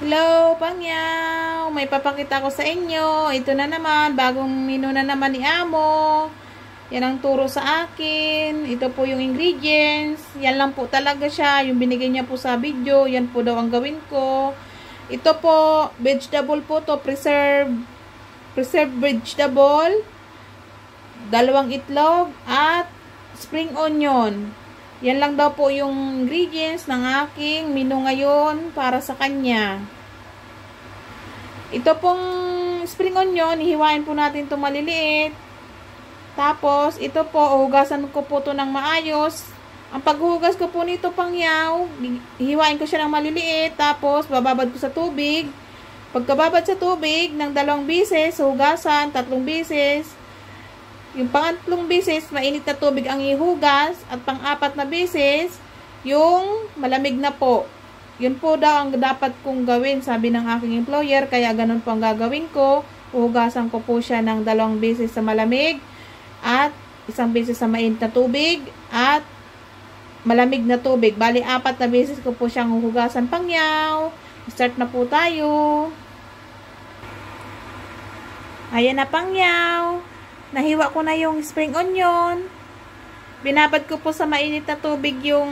Hello, Pangyaw! May papakita ko sa inyo. Ito na naman, bagong menu na naman ni Amo. Yan ang turo sa akin. Ito po yung ingredients. Yan lang po talaga siya. Yung binigay niya po sa video, yan po daw ang gawin ko. Ito po, vegetable po to, preserved vegetable, 2 itlog, at spring onion. Yan lang daw po yung ingredients ng aking menu ngayon para sa kanya. Ito pong spring onion, hihiwain po natin ito maliliit. Tapos, ito po, hugasan ko po ito ng maayos. Ang paghugas ko po nito, Pangyaw, hihiwain ko siya ng maliliit. Tapos, bababad ko sa tubig. Pagkababad sa tubig ng 2 beses, hugasan, 3 beses. Yung pangatlong beses, mainit na tubig ang ihugas. At pang-4 na beses, yung malamig na po. Yun po daw ang dapat kong gawin, sabi ng aking employer. Kaya ganun po ang gagawin ko. Uhugasan ko po siya ng 2 beses sa malamig. At 1 beses sa mainit na tubig. At malamig na tubig. Bali, 4 na beses ko po siyang huhugasan, Pangyaw. Start na po tayo. Ayan na, Pangyaw. Nahiwa ko na yung spring onion. Binabad ko po sa mainit na tubig yung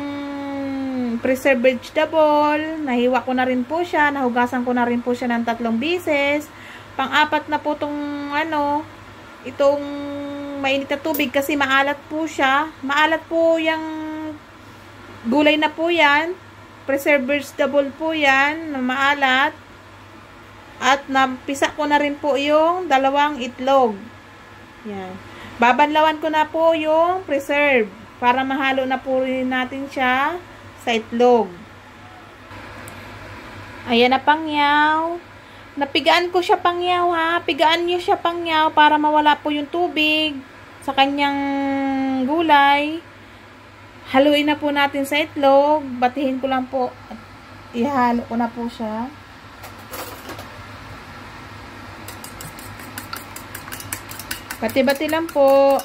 preserved vegetable. Nahiwa ko na rin po siya. Nahugasan ko na rin po siya ng 3 beses. Pang-4 na po itong itong mainit na tubig kasi maalat po siya. Maalat po yung gulay na po yan. Preserved vegetable po yan na maalat. At napisa ko na rin po yung 2 itlog. Yan. Babanlawan ko na po yung preserve para mahalo na po rin natin siya sa itlog. Ayan na, Pangyaw. Napigaan ko siya, Pangyaw, ha. Pigaan niyo siya, Pangyaw, para mawala po yung tubig sa kanyang gulay. Haluin na po natin sa itlog. Batihin ko lang po at ihalo ko na po siya. Bati-bati lang po.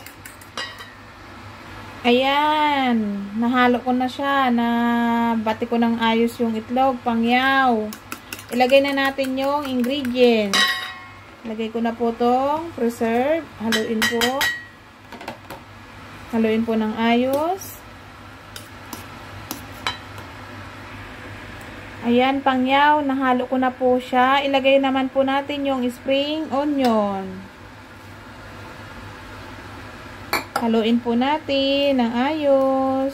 Ayan. Nahalo ko na siya. Bati ko ng ayos yung itlog, Pangyaw. Ilagay na natin yung ingredients. Ilagay ko na po itong preserve. Haluin po. Haluin po ng ayos. Ayan, Pangyaw. Nahalo ko na po siya. Ilagay naman po natin yung spring onion. Haluin po natin ng ayos.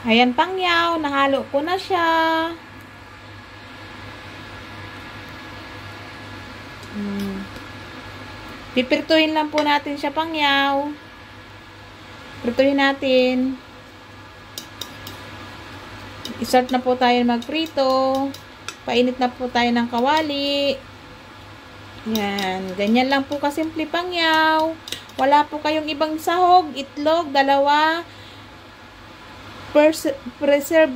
Ayan, Pangyaw. Nahalo ko na siya. Pipirtuhin lang po natin siya, Pangyaw. Pirtuhin natin. I-start na po tayo magprito. Painit na po tayo ng kawali. Yan. Ganyan lang po kasimple, Pangyaw. Wala po kayong ibang sahog. Itlog, 2. Preserved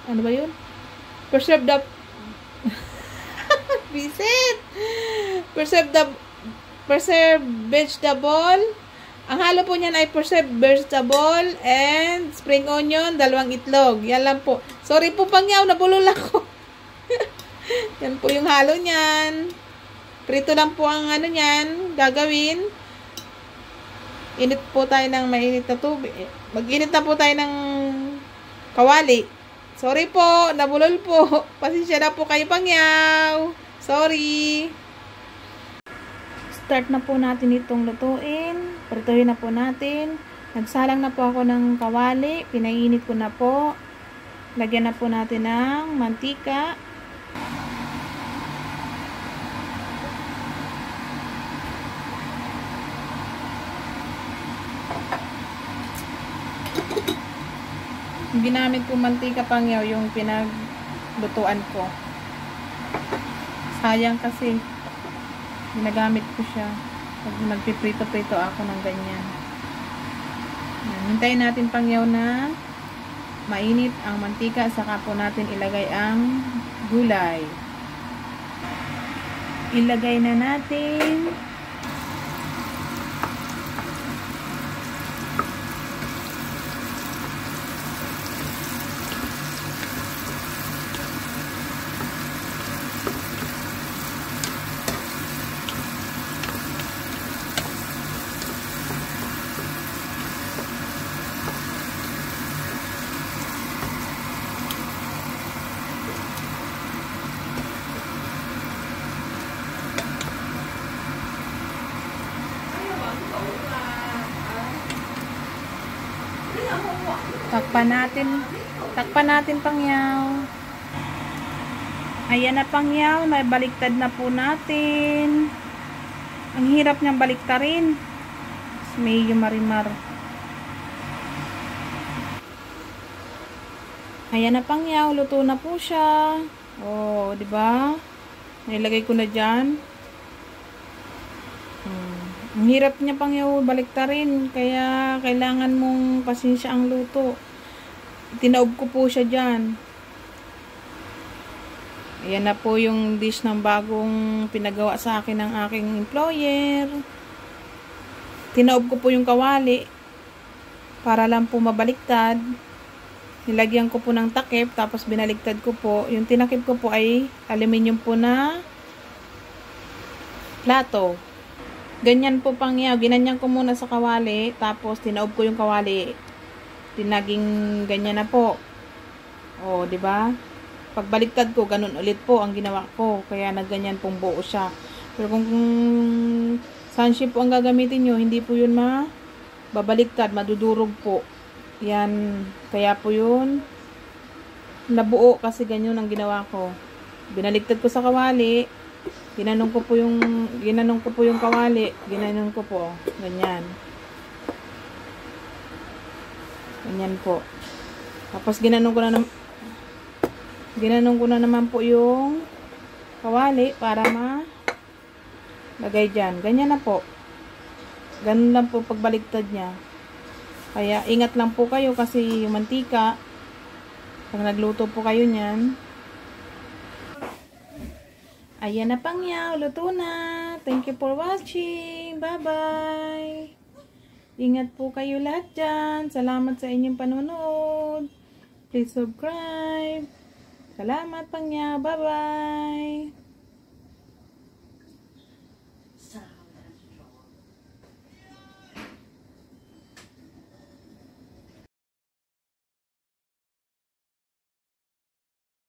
ano ba yun? Preserved visit. Preserved vegetable. Ang halo po niyan ay preserved vegetable and spring onion, 2 itlog. Yan lang po. Sorry po, Pangyaw, nabulol ako. Yan po yung halo niyan. Prito lang po ang niyan, gagawin. Init po tayo ng mainit na tubig. Mag-init na po tayo ng kawali. Sorry po, nabulol po. Pasensya na po kayo, Pangyaw. Sorry. Start na po natin itong lutuin. Prituhin na po natin. Nagsalang na po ako ng kawali. Pinainit ko na po. Lagyan na po natin ng mantika. Yung ginamit ko mantika, Pangyaw, yung pinaglutuan ko. Sayang kasi ginagamit ko siya pag nagpiprito-prito ako ng ganyan. Hintayin natin, Pangyaw, na mainit ang mantika, saka po natin ilagay ang gulay. Ilagay na natin Takpan natin pangyaw. Ayan na pangyaw, nabaliktad na po natin. Ang hirap niyang baliktarin. Medyo marimar. Ayan na pangyaw, luto na po siya. Oh, 'di ba? Nilagay ko na diyan. Ang hirap niya pangyaw baliktarin, kaya kailangan mong pasensya ang luto. Tinaob ko po siya diyan. Ayan na po yung dish ng bagong pinagawa sa akin ng aking employer. Tinaob ko po yung kawali para lang po mabaliktad. Nilagyan ko po ng takip, tapos binaliktad ko po. Yung tinakip ko po ay aluminum po na plato. Ganyan po pangyaw. Ginanyan ko muna sa kawali, tapos tinaob ko yung kawali. Tinaging ganyan na po. O, di ba? Pagbaliktad ko, ganun ulit po ang ginawa ko. Kaya nagganyan pong buo siya. Pero kung sunshape po ang gagamitin nyo, hindi po yun babaliktad, madudurog po. Yan. Kaya po yun nabuo kasi ganyan ang ginawa ko. Binaliktad ko sa kawali. Ginanong ko po yung kawali. Ginanong ko po. Ganyan. Ganyan po. Tapos ginanong ko na naman po yung kawali para lagay dyan. Ganyan na po. Ganun lang po pagbaliktad niya. Kaya ingat lang po kayo kasi yung mantika, pag nagluto po kayo niyan. Ayan na pangyaw, luto na. Thank you for watching. Bye-bye. Ingat po kayo lahat dyan. Salamat sa inyong panonood. Please subscribe. Salamat pangyaw. Bye-bye.